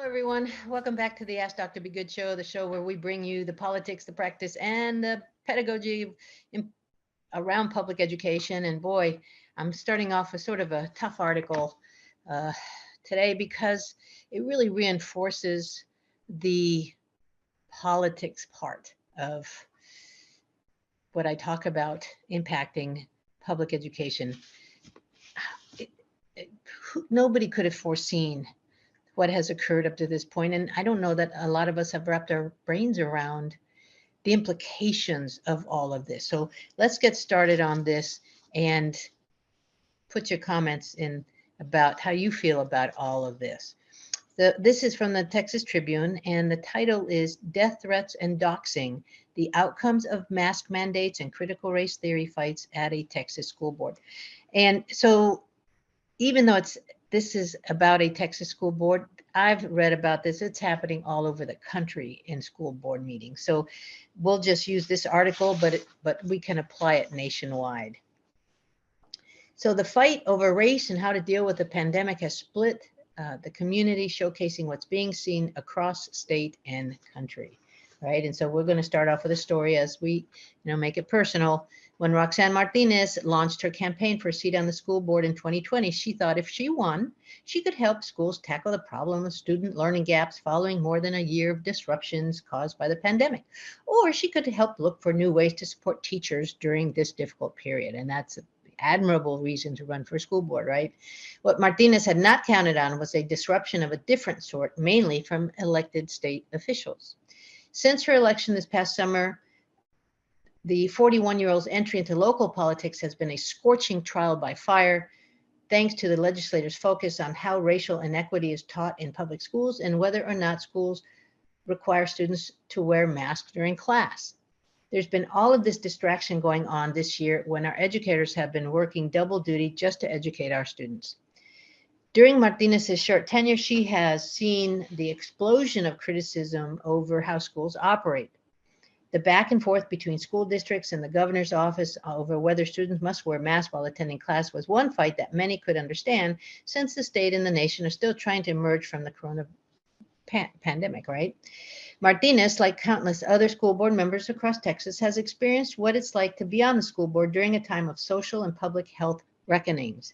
everyone. Welcome back to the Ask Dr. Be Good show, the show where we bring you the politics, the practice, and the pedagogy around public education. And boy, I'm starting off with sort of a tough article uh, today because it really reinforces the politics part of what I talk about impacting public education. It, Nobody could have foreseen what has occurred up to this point. And I don't know that a lot of us have wrapped our brains around the implications of all of this. So let's get started on this and put your comments in about how you feel about all of this. This is from the Texas Tribune, and the title is Death Threats and Doxing, the Outcomes of Mask Mandates and Critical Race Theory Fights at a Texas School Board. And so even though this is about a Texas school board, I've read about this. It's happening all over the country in school board meetings. So we'll just use this article, but we can apply it nationwide. So the fight over race and how to deal with the pandemic has split the community, showcasing what's being seen across state and country, right? And so we're going to start off with a story as we, make it personal. When Roxanne Martinez launched her campaign for a seat on the school board in 2020, she thought if she won, she could help schools tackle the problem of student learning gaps following more than a year of disruptions caused by the pandemic. Or she could help look for new ways to support teachers during this difficult period. And that's an admirable reason to run for school board, right? What Martinez had not counted on was a disruption of a different sort, mainly from elected state officials. Since her election this past summer, the 41-year-old's entry into local politics has been a scorching trial by fire, thanks to the legislators' focus on how racial inequity is taught in public schools and whether or not schools require students to wear masks during class. There's been all of this distraction going on this year when our educators have been working double duty just to educate our students. During Martinez's short tenure, she has seen the explosion of criticism over how schools operate. The back and forth between school districts and the governor's office over whether students must wear masks while attending class was one fight that many could understand, since the state and the nation are still trying to emerge from the corona pandemic, right? Martinez, like countless other school board members across Texas, has experienced what it's like to be on the school board during a time of social and public health reckonings,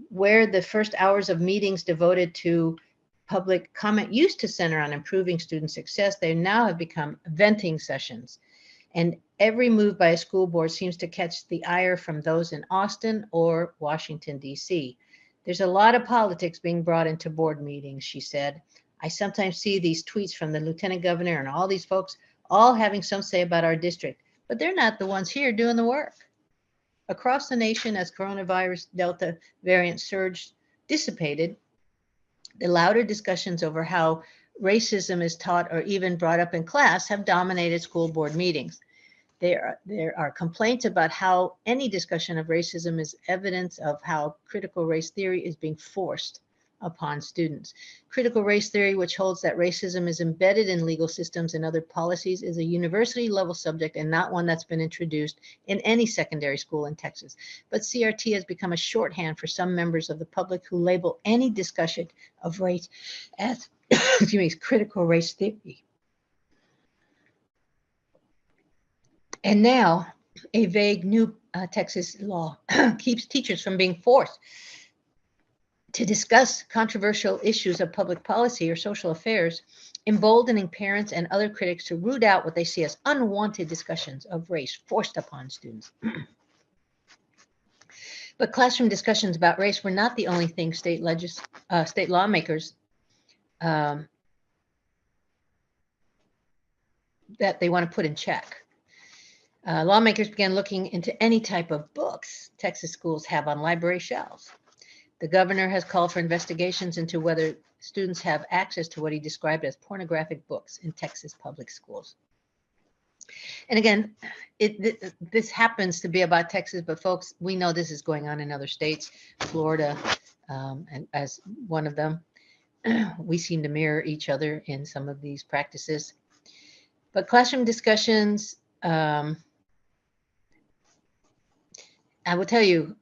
where the first hours of meetings devoted to public comment used to center on improving student success, they now have become venting sessions. And every move by a school board seems to catch the ire from those in Austin or Washington, D.C. There's a lot of politics being brought into board meetings, she said. I sometimes see these tweets from the lieutenant governor and all these folks all having some say about our district, but they're not the ones here doing the work. Across the nation, as coronavirus Delta variant surge dissipated, the louder discussions over how racism is taught or even brought up in class have dominated school board meetings. There are complaints about how any discussion of racism is evidence of how critical race theory is being forced upon students. Critical race theory, which holds that racism is embedded in legal systems and other policies, is a university level subject and not one that's been introduced in any secondary school in Texas. But CRT has become a shorthand for some members of the public who label any discussion of race as critical race theory. And now a vague new Texas law keeps teachers from being forced to discuss controversial issues of public policy or social affairs, emboldening parents and other critics to root out what they see as unwanted discussions of race forced upon students. But classroom discussions about race were not the only thing state lawmakers that they want to put in check. Lawmakers began looking into any type of books Texas schools have on library shelves. The governor has called for investigations into whether students have access to what he described as pornographic books in Texas public schools. And again, this happens to be about Texas, but folks, we know this is going on in other states, Florida, and as one of them. We seem to mirror each other in some of these practices. But classroom discussions, I will tell you,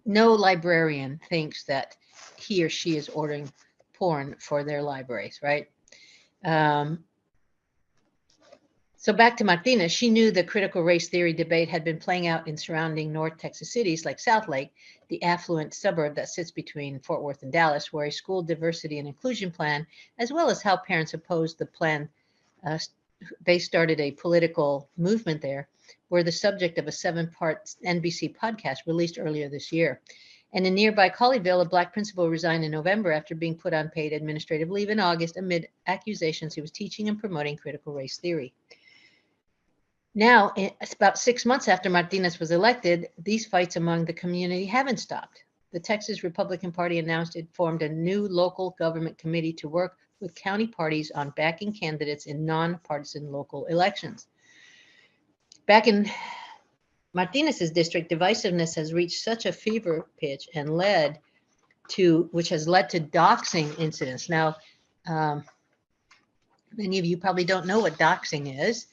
no librarian thinks that he or she is ordering porn for their libraries, right? So back to Martinez, she knew the critical race theory debate had been playing out in surrounding North Texas cities like Southlake, the affluent suburb that sits between Fort Worth and Dallas, where a school diversity and inclusion plan, as well as how parents opposed the plan, they started a political movement there, were the subject of a 7-part NBC podcast released earlier this year. And in nearby Colleyville, a Black principal resigned in November after being put on paid administrative leave in August amid accusations he was teaching and promoting critical race theory. Now, it's about 6 months after Martinez was elected, these fights among the community haven't stopped. The Texas Republican Party announced it formed a new local government committee to work with county parties on backing candidates in nonpartisan local elections. Back in Martinez's district, divisiveness has reached such a fever pitch and which has led to doxing incidents. Now, many of you probably don't know what doxing is.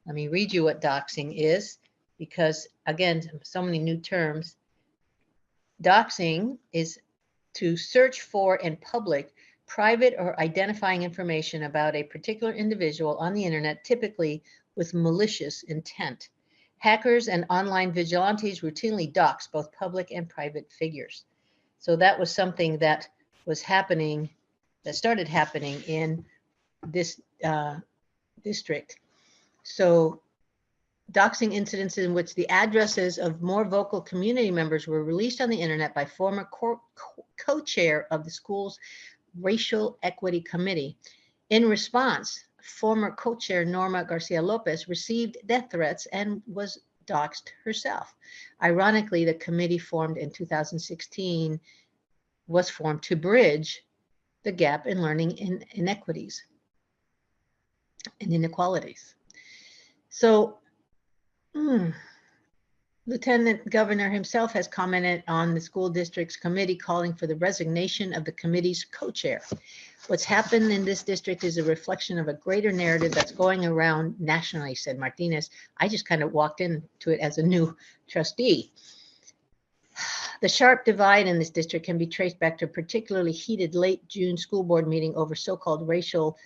Let me read you what doxing is, because again, so many new terms. Doxing is to search for in public private or identifying information about a particular individual on the internet, typically with malicious intent. Hackers and online vigilantes routinely dox both public and private figures. So that was something that was happening, that started happening in this district. So doxing incidents in which the addresses of more vocal community members were released on the internet by former co-chair of the school's Racial Equity Committee. In response, former co-chair Norma Garcia Lopez received death threats and was doxed herself. Ironically, the committee formed in 2016 was formed to bridge the gap in learning inequities and inequalities. So, Lieutenant Governor himself has commented on the school district's committee, calling for the resignation of the committee's co-chair. What's happened in this district is a reflection of a greater narrative that's going around nationally, said Martinez. I just kind of walked into it as a new trustee. The sharp divide in this district can be traced back to a particularly heated late June school board meeting over so-called critical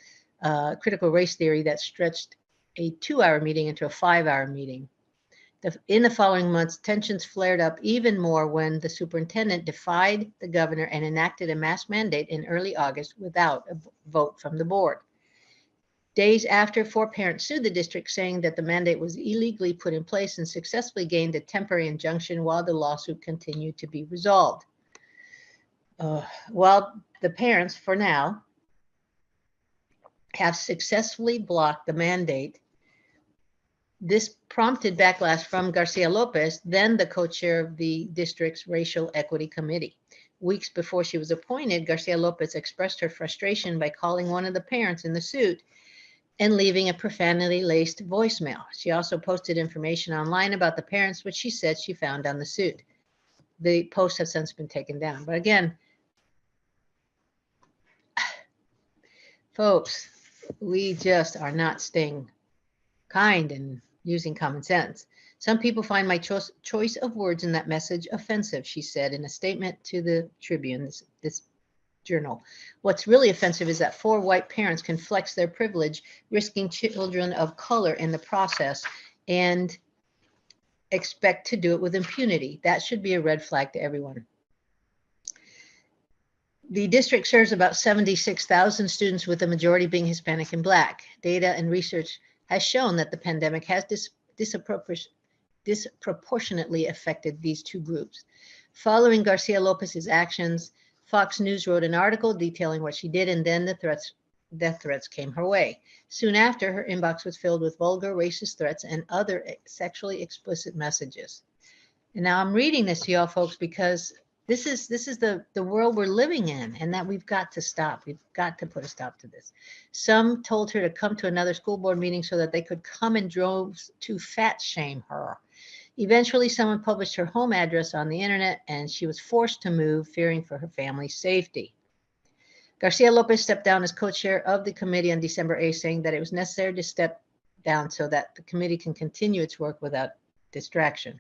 race theory that stretched a 2-hour meeting into a 5-hour meeting. In the following months, tensions flared up even more when the superintendent defied the governor and enacted a mask mandate in early August without a vote from the board. Days after, 4 parents sued the district, saying that the mandate was illegally put in place, and successfully gained a temporary injunction while the lawsuit continued to be resolved. While the parents, for now, have successfully blocked the mandate, this prompted backlash from Garcia Lopez, then the co-chair of the district's Racial Equity Committee. Weeks before she was appointed, Garcia Lopez expressed her frustration by calling one of the parents in the suit and leaving a profanity-laced voicemail. She also posted information online about the parents, which she said she found on the suit. The posts have since been taken down. But again, folks, we just are not staying kind and using common sense. Some people find my choice of words in that message offensive, she said in a statement to the Tribune, this journal. What's really offensive is that 4 white parents can flex their privilege, risking children of color in the process, and expect to do it with impunity. That should be a red flag to everyone. The district serves about 76,000 students, with the majority being Hispanic and Black. Data and research has shown that the pandemic has disproportionately affected these 2 groups. Following Garcia Lopez's actions, Fox News wrote an article detailing what she did, and then death threats came her way. Soon after, her inbox was filled with vulgar, racist threats and other sexually explicit messages. And now I'm reading this to y'all folks because this is the world we're living in, and that we've got to stop. We've got to put a stop to this. Some told her to come to another school board meeting so that they could come in droves to fat shame her. Eventually, someone published her home address on the internet, and she was forced to move, fearing for her family's safety. Garcia Lopez stepped down as co-chair of the committee on December 8th, saying that it was necessary to step down so that the committee can continue its work without distraction.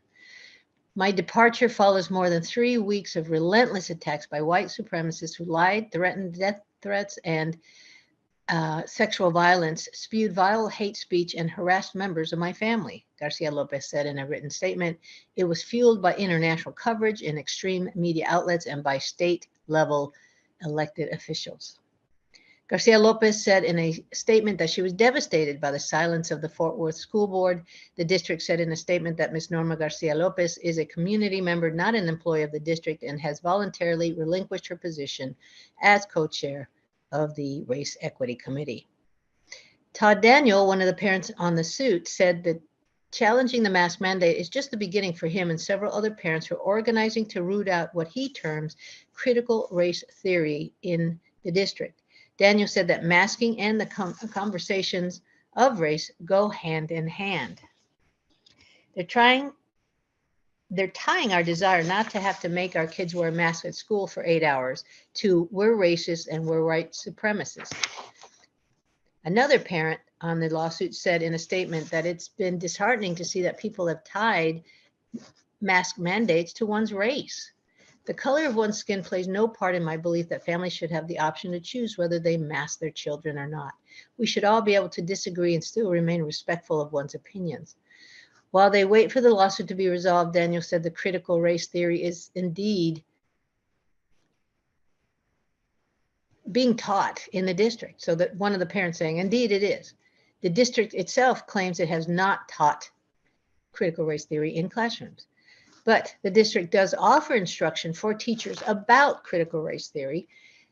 My departure follows more than 3 weeks of relentless attacks by white supremacists who lied, threatened death threats and sexual violence, spewed vile hate speech, and harassed members of my family, Garcia Lopez said in a written statement. It was fueled by international coverage in extreme media outlets and by state-level elected officials. Garcia Lopez said in a statement that she was devastated by the silence of the Fort Worth School Board. The district said in a statement that Ms. Norma Garcia Lopez is a community member, not an employee of the district, and has voluntarily relinquished her position as co-chair of the Race Equity Committee. Todd Daniel, one of the parents on the suit, said that challenging the mask mandate is just the beginning for him and several other parents who are organizing to root out what he terms critical race theory in the district. Daniel said that masking and the conversations of race go hand in hand. They're tying our desire not to have to make our kids wear masks at school for 8 hours to we're racist and we're white supremacists. Another parent on the lawsuit said in a statement that it's been disheartening to see that people have tied mask mandates to one's race. The color of one's skin plays no part in my belief that families should have the option to choose whether they mask their children or not. We should all be able to disagree and still remain respectful of one's opinions. While they wait for the lawsuit to be resolved, Daniel said the critical race theory is indeed being taught in the district. So that one of the parents saying, indeed it is. The district itself claims it has not taught critical race theory in classrooms. But the district does offer instruction for teachers about critical race theory.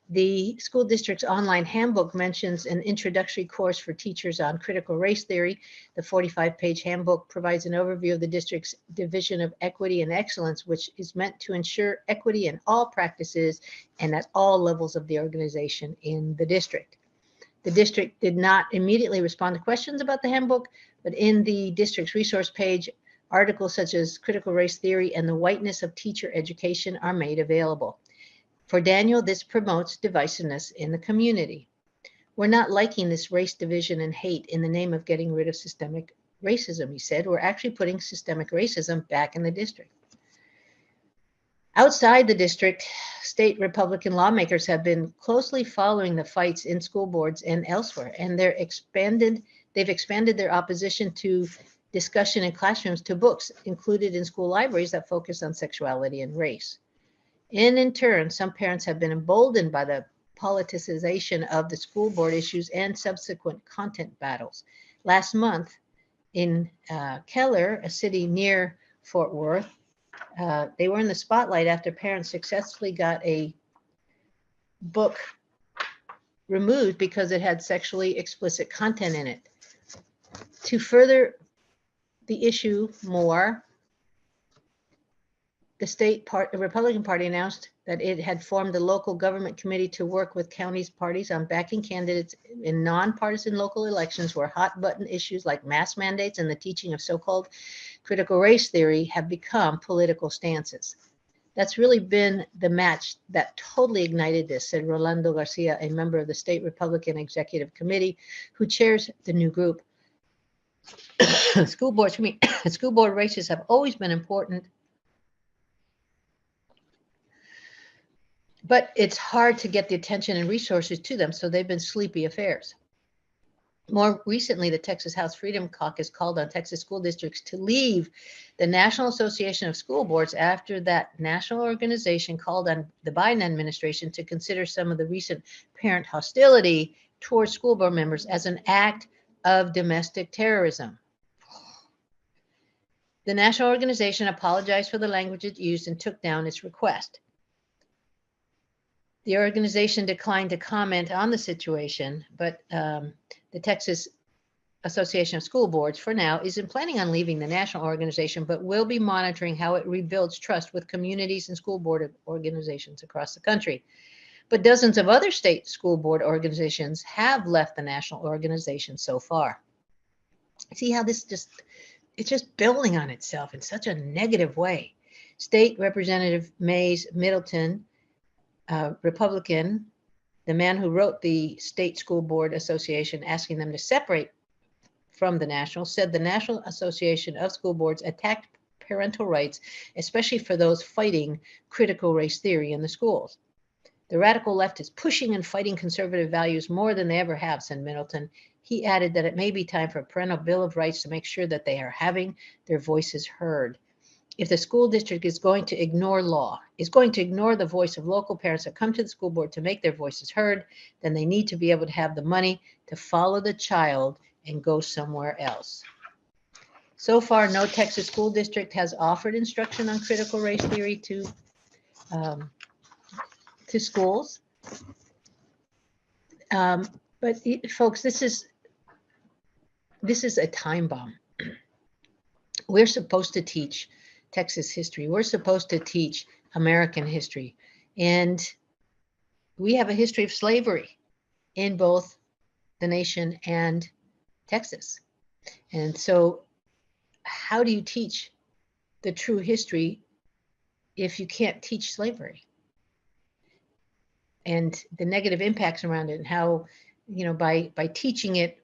The school district's online handbook mentions an introductory course for teachers on critical race theory. The 45-page handbook provides an overview of the district's Division of Equity and Excellence, which is meant to ensure equity in all practices and at all levels of the organization in the district. The district did not immediately respond to questions about the handbook, but in the district's resource page, articles such as critical race theory and the whiteness of teacher education are made available. For Daniel, this promotes divisiveness in the community. We're not liking this race division and hate in the name of getting rid of systemic racism, he said. We're actually putting systemic racism back in the district. Outside the district, state Republican lawmakers have been closely following the fights in school boards and elsewhere, and they've expanded their opposition to discussion in classrooms to books included in school libraries that focus on sexuality and race. And in turn, some parents have been emboldened by the politicization of the school board issues and subsequent content battles. Last month in Keller, a city near Fort Worth, they were in the spotlight after parents successfully got a book removed because it had sexually explicit content in it. To further the issue more, the Republican Party announced that it had formed a local government committee to work with counties parties on backing candidates in nonpartisan local elections where hot button issues like mask mandates and the teaching of so-called critical race theory have become political stances. That's really been the match that totally ignited this, said Rolando Garcia, a member of the state Republican Executive Committee who chairs the new group. School board races have always been important, but it's hard to get the attention and resources to them, so they've been sleepy affairs. More recently, the Texas House Freedom Caucus called on Texas school districts to leave the National Association of School Boards after that national organization called on the Biden administration to consider some of the recent parent hostility towards school board members as an act of domestic terrorism. The national organization apologized for the language it used and took down its request. The organization declined to comment on the situation, but the Texas Association of School Boards, for now, isn't planning on leaving the national organization, but will be monitoring how it rebuilds trust with communities and school board organizations across the country. But dozens of other state school board organizations have left the national organization so far. See how this it's just building on itself in such a negative way. State Representative Mays Middleton, Republican, the man who wrote the State School Board Association asking them to separate from the National, said the National Association of School Boards attacked parental rights, especially for those fighting critical race theory in the schools. The radical left is pushing and fighting conservative values more than they ever have, said Middleton. He added that it may be time for a parental bill of rights to make sure that they are having their voices heard. If the school district is going to ignore law, is going to ignore the voice of local parents that come to the school board to make their voices heard, then they need to be able to have the money to follow the child and go somewhere else. So far, no Texas school district has offered instruction on critical race theory to schools. But folks, this is a time bomb. We're supposed to teach Texas history. We're supposed to teach American history. And we have a history of slavery in both the nation and Texas. And so how do you teach the true history if you can't teach slavery and the negative impacts around it, and how, by teaching it,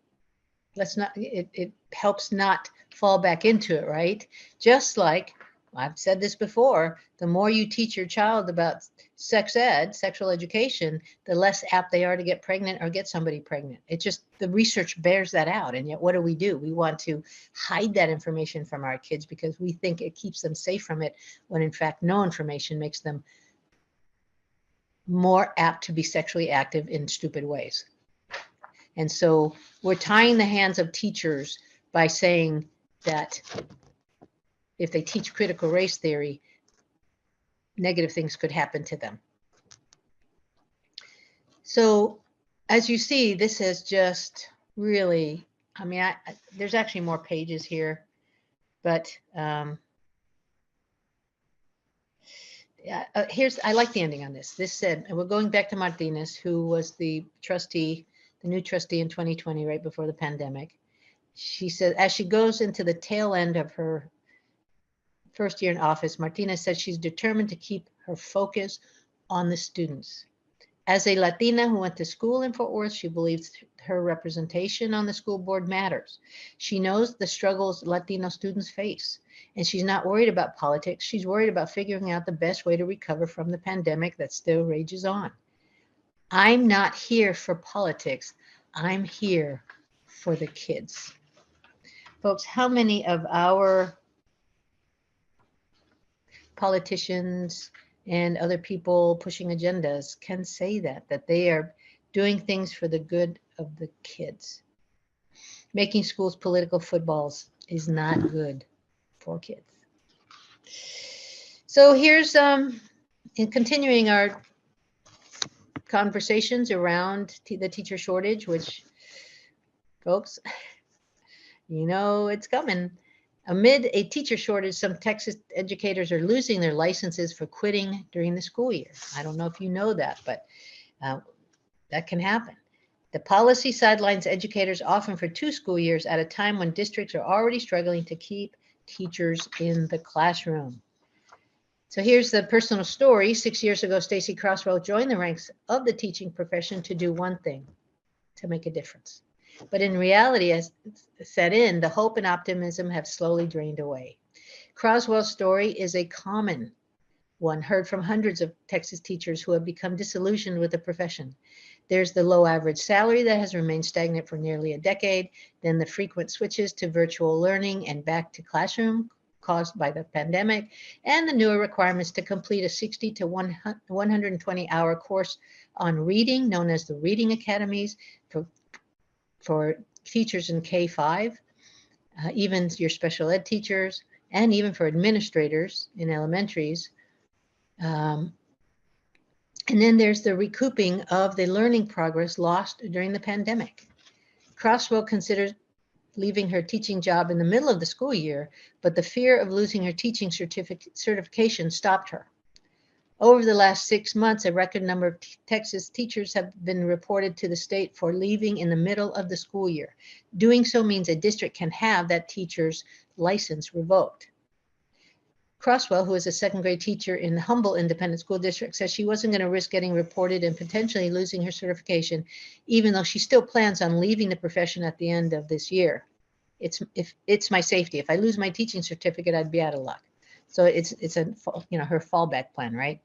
it helps not fall back into it, right? Just like I've said this before, the more you teach your child about sex ed, sexual education, the less apt they are to get pregnant or get somebody pregnant. It just, the research bears that out. And yet what do? We want to hide that information from our kids because we think it keeps them safe from it, when in fact no information makes them more apt to be sexually active in stupid ways. And so we're tying the hands of teachers by saying that if they teach critical race theory, negative things could happen to them. So as you see, this has just really, there's actually more pages here, but I like the ending on this. This said, and we're going back to Martinez, who was the new trustee in 2020, right before the pandemic. She said, as she goes into the tail end of her first year in office, Martinez said she's determined to keep her focus on the students. As a Latina who went to school in Fort Worth, she believes her representation on the school board matters. She knows the struggles Latino students face, and she's not worried about politics. She's worried about figuring out the best way to recover from the pandemic that still rages on. I'm not here for politics. I'm here for the kids. Folks, how many of our politicians and other people pushing agendas can say that they are doing things for the good of the kids? Making schools political footballs is not good for kids. So here's in continuing our conversations around the teacher shortage, which, folks, it's coming. Amid a teacher shortage, some Texas educators are losing their licenses for quitting during the school year. I don't know if you know that, but that can happen. The policy sidelines educators often for 2 school years at a time when districts are already struggling to keep teachers in the classroom. So here's the personal story. 6 years ago, Stacy Crosswell joined the ranks of the teaching profession to do one thing, to make a difference. But in reality, as set in, the hope and optimism have slowly drained away. Croswell's story is a common one heard from hundreds of Texas teachers who have become disillusioned with the profession. There's the low average salary that has remained stagnant for nearly a decade, then the frequent switches to virtual learning and back to classroom caused by the pandemic, and the newer requirements to complete a 60 to 120-hour course on reading, known as the Reading Academies, for teachers in K-5, even your special ed teachers, and even for administrators in elementaries. And then there's the recouping of the learning progress lost during the pandemic. Crosswell considers leaving her teaching job in the middle of the school year, but the fear of losing her teaching certification stopped her. Over the last 6 months, a record number of Texas teachers have been reported to the state for leaving in the middle of the school year. Doing so means a district can have that teacher's license revoked. Crosswell, who is a second grade teacher in the Humble Independent School District, says she wasn't going to risk getting reported and potentially losing her certification, even though she still plans on leaving the profession at the end of this year. It's my safety. If I lose my teaching certificate, I'd be out of luck. So it's her fallback plan, right?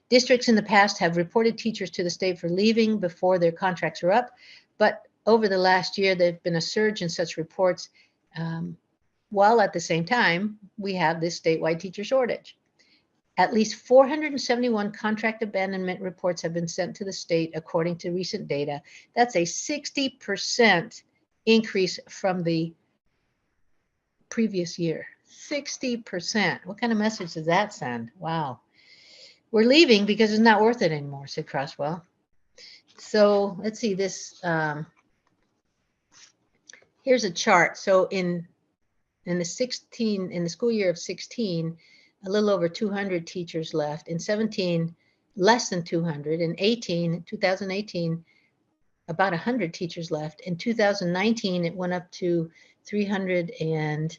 Districts in the past have reported teachers to the state for leaving before their contracts are up, but over the last year, there's been a surge in such reports, while at the same time, we have this statewide teacher shortage. At least 471 contract abandonment reports have been sent to the state, according to recent data. That's a 60% increase from the previous year. 60%. What kind of message does that send? Wow. We're leaving because it's not worth it anymore, said Crosswell. So let's see this. Here's a chart. So in the school year of 16, a little over 200 teachers left. In 17, less than 200. In 2018, about 100 teachers left. In 2019, it went up to 300 and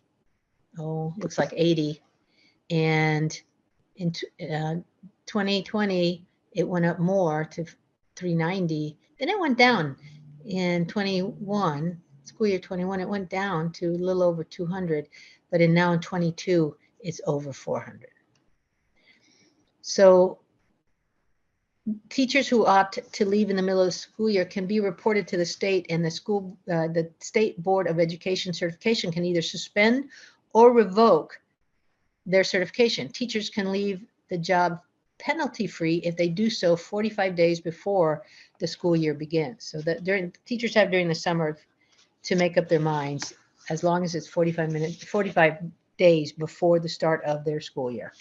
looks like 80. And in 2020, it went up more to 390. Then it went down in 21, school year 21, it went down to a little over 200, but now in 22, it's over 400. So teachers who opt to leave in the middle of the school year can be reported to the state, and the State Board of Education certification can either suspend or revoke their certification. Teachers can leave the job penalty-free if they do so 45 days before the school year begins. So that teachers have during the summer to make up their minds, as long as it's 45 days before the start of their school year.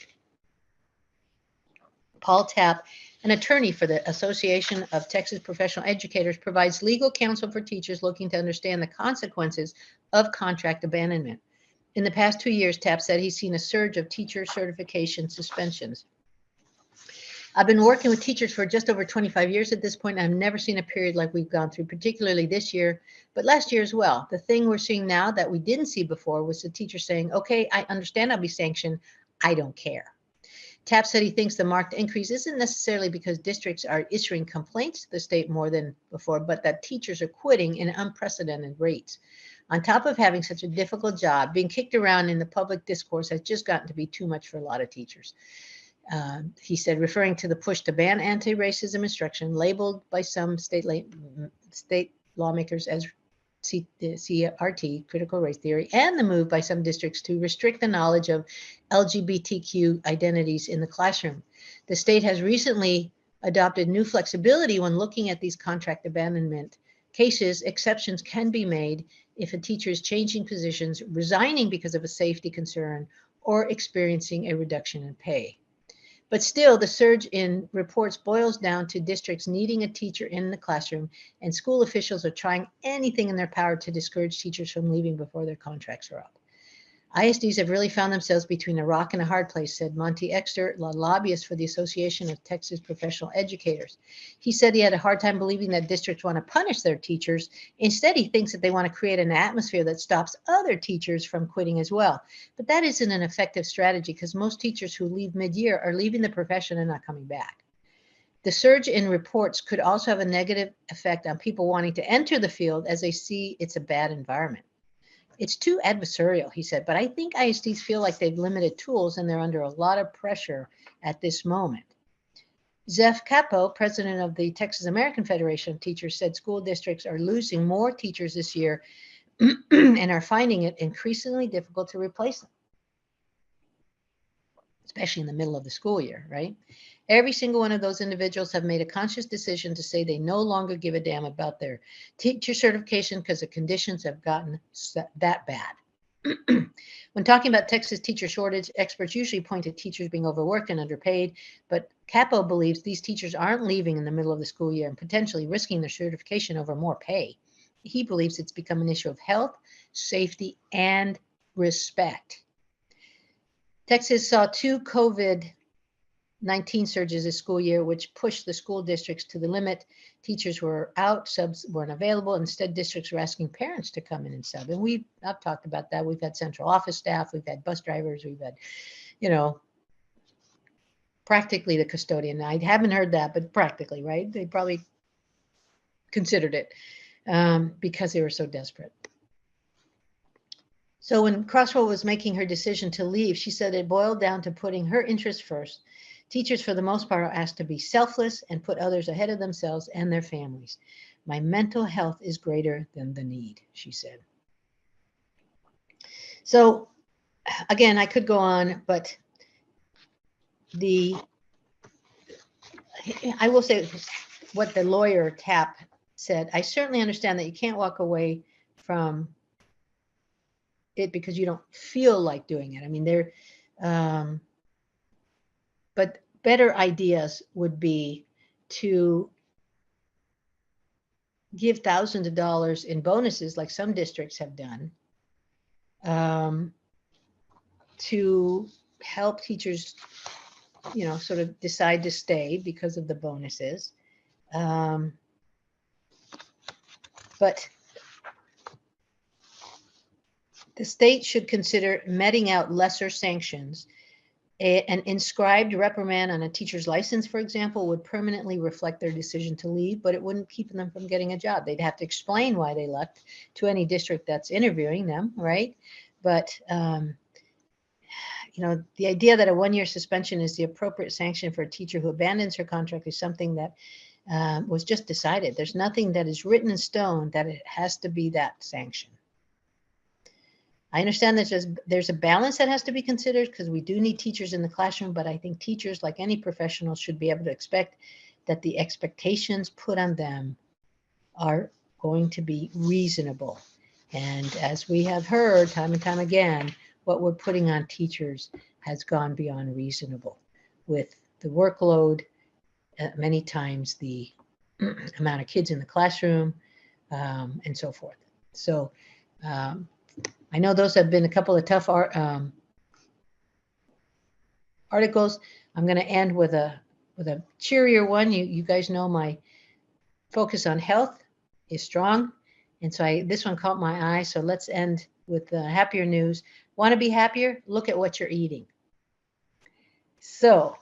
Paul Tapp, an attorney for the Association of Texas Professional Educators, provides legal counsel for teachers looking to understand the consequences of contract abandonment. In the past 2 years, Tapp said he's seen a surge of teacher certification suspensions. I've been working with teachers for just over 25 years at this point. I've never seen a period like we've gone through, particularly this year, but last year as well. The thing we're seeing now that we didn't see before was the teacher saying, okay, I understand I'll be sanctioned. I don't care. Tapp said he thinks the marked increase isn't necessarily because districts are issuing complaints to the state more than before, but that teachers are quitting in unprecedented rates. On top of having such a difficult job, being kicked around in the public discourse has just gotten to be too much for a lot of teachers. He said, referring to the push to ban anti-racism instruction, labeled by some state lawmakers as CRT, critical race theory, and the move by some districts to restrict the knowledge of LGBTQ identities in the classroom. The state has recently adopted new flexibility when looking at these contract abandonment cases. Exceptions can be made if a teacher is changing positions, resigning because of a safety concern, or experiencing a reduction in pay. But still, the surge in reports boils down to districts needing a teacher in the classroom, and school officials are trying anything in their power to discourage teachers from leaving before their contracts are up. ISDs have really found themselves between a rock and a hard place, said Monty Exter, a lobbyist for the Association of Texas Professional Educators. He said he had a hard time believing that districts want to punish their teachers. Instead, he thinks that they want to create an atmosphere that stops other teachers from quitting as well. But that isn't an effective strategy, because most teachers who leave mid-year are leaving the profession and not coming back. The surge in reports could also have a negative effect on people wanting to enter the field, as they see it's a bad environment. It's too adversarial, he said, but I think ISDs feel like they've limited tools and they're under a lot of pressure at this moment. Zeph Capo, president of the Texas American Federation of Teachers, said school districts are losing more teachers this year and are finding it increasingly difficult to replace them, especially in the middle of the school year, right? Every single one of those individuals have made a conscious decision to say they no longer give a damn about their teacher certification because the conditions have gotten that bad. When talking about Texas teacher shortage, experts usually point to teachers being overworked and underpaid, but Capo believes these teachers aren't leaving in the middle of the school year and potentially risking their certification over more pay. He believes it's become an issue of health, safety, and respect. Texas saw 2 COVID-19 surges this school year, which pushed the school districts to the limit. Teachers were out, subs weren't available. Instead, districts were asking parents to come in and sub. And I've talked about that. We've had central office staff, we've had bus drivers, we've had, practically the custodian. I haven't heard that, but practically, right? They probably considered it because they were so desperate. So when Crosswell was making her decision to leave, she said it boiled down to putting her interests first. Teachers, for the most part, are asked to be selfless and put others ahead of themselves and their families. My mental health is greater than the need, she said. So again, I could go on, but I will say what the lawyer Tapp said. I certainly understand that you can't walk away from it because you don't feel like doing it. I mean, but better ideas would be to give thousands of dollars in bonuses, like some districts have done, to help teachers, sort of decide to stay because of the bonuses. But the state should consider meting out lesser sanctions. An inscribed reprimand on a teacher's license, for example, would permanently reflect their decision to leave, but it wouldn't keep them from getting a job. They'd have to explain why they left to any district that's interviewing them, right? But, the idea that a one-year suspension is the appropriate sanction for a teacher who abandons her contract is something that was just decided. There's nothing that is written in stone that it has to be that sanction. I understand that there's a balance that has to be considered because we do need teachers in the classroom, but I think teachers, like any professional, should be able to expect that the expectations put on them are going to be reasonable. And as we have heard time and time again, what we're putting on teachers has gone beyond reasonable with the workload, many times the amount of kids in the classroom, and so forth. So I know those have been a couple of tough articles. I'm going to end with a cheerier one. You guys know my focus on health is strong, and so this one caught my eye. So let's end with happier news. Want to be happier? Look at what you're eating. So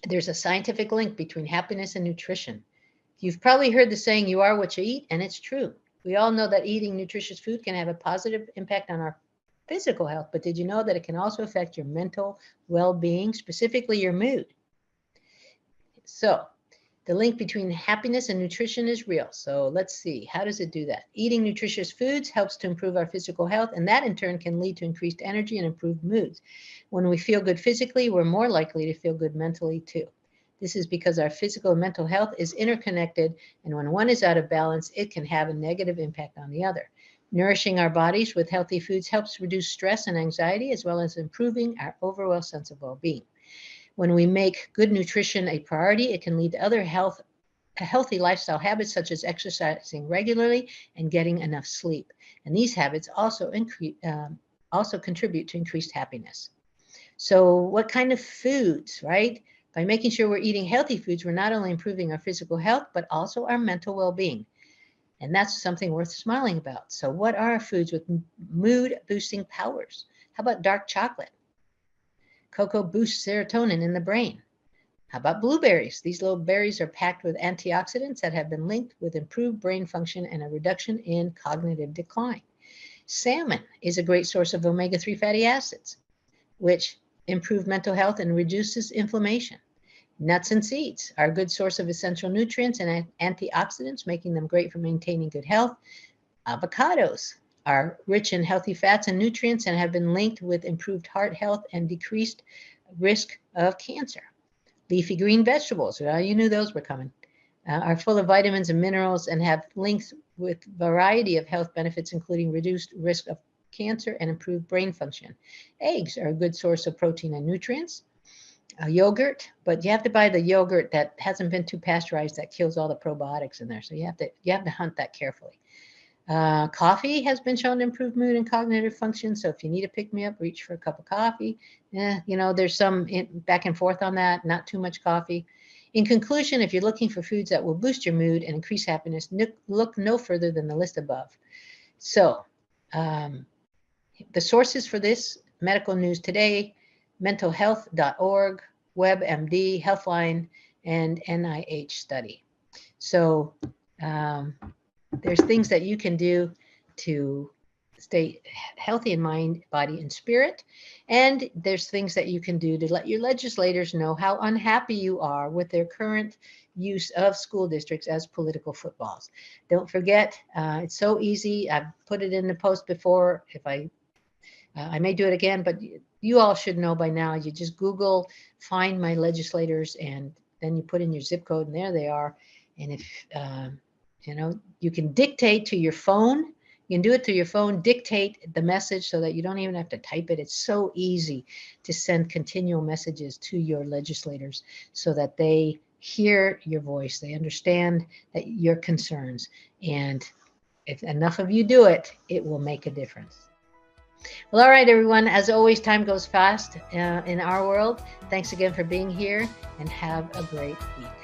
there's a scientific link between happiness and nutrition. You've probably heard the saying, "You are what you eat," and it's true. We all know that eating nutritious food can have a positive impact on our physical health, but did you know that it can also affect your mental well-being, specifically your mood? So the link between happiness and nutrition is real. So let's see, how does it do that? Eating nutritious foods helps to improve our physical health, and that in turn can lead to increased energy and improved moods. When we feel good physically, we're more likely to feel good mentally too. This is because our physical and mental health is interconnected, and when one is out of balance, it can have a negative impact on the other. Nourishing our bodies with healthy foods helps reduce stress and anxiety, as well as improving our overall sense of well-being. When we make good nutrition a priority, it can lead to other healthy lifestyle habits, such as exercising regularly and getting enough sleep. And these habits also contribute to increased happiness. So what kind of foods, right? By making sure we're eating healthy foods, we're not only improving our physical health, but also our mental well-being. And that's something worth smiling about. So what are foods with mood-boosting powers? How about dark chocolate? Cocoa boosts serotonin in the brain. How about blueberries? These little berries are packed with antioxidants that have been linked with improved brain function and a reduction in cognitive decline. Salmon is a great source of omega-3 fatty acids, which improve mental health and reduces inflammation. Nuts and seeds are a good source of essential nutrients and antioxidants, making them great for maintaining good health. Avocados are rich in healthy fats and nutrients and have been linked with improved heart health and decreased risk of cancer. Leafy green vegetables, you knew those were coming, are full of vitamins and minerals and have links with a variety of health benefits, including reduced risk of cancer and improved brain function. Eggs are a good source of protein and nutrients. Yogurt, but you have to buy the yogurt that hasn't been too pasteurized, that kills all the probiotics in there. So you have to hunt that carefully. Coffee has been shown to improve mood and cognitive function. So if you need a pick-me-up, reach for a cup of coffee. There's some back and forth on that, not too much coffee. In conclusion, if you're looking for foods that will boost your mood and increase happiness, look no further than the list above. So the sources for this medical news today: mentalhealth.org, WebMD, Healthline, and NIH study. So there's things that you can do to stay healthy in mind, body, and spirit. And there's things that you can do to let your legislators know how unhappy you are with their current use of school districts as political footballs. Don't forget, it's so easy. I've put it in the post before. If I may do it again, but you all should know by now. You just Google, find my legislators, and then you put in your zip code, and there they are. And if you can dictate to your phone. You can do it through your phone, dictate the message so that you don't even have to type it. It's so easy to send continual messages to your legislators so that they hear your voice. They understand that your concerns. And if enough of you do it, it will make a difference. Well, all right, everyone. As always, time goes fast in our world. Thanks again for being here, and have a great week.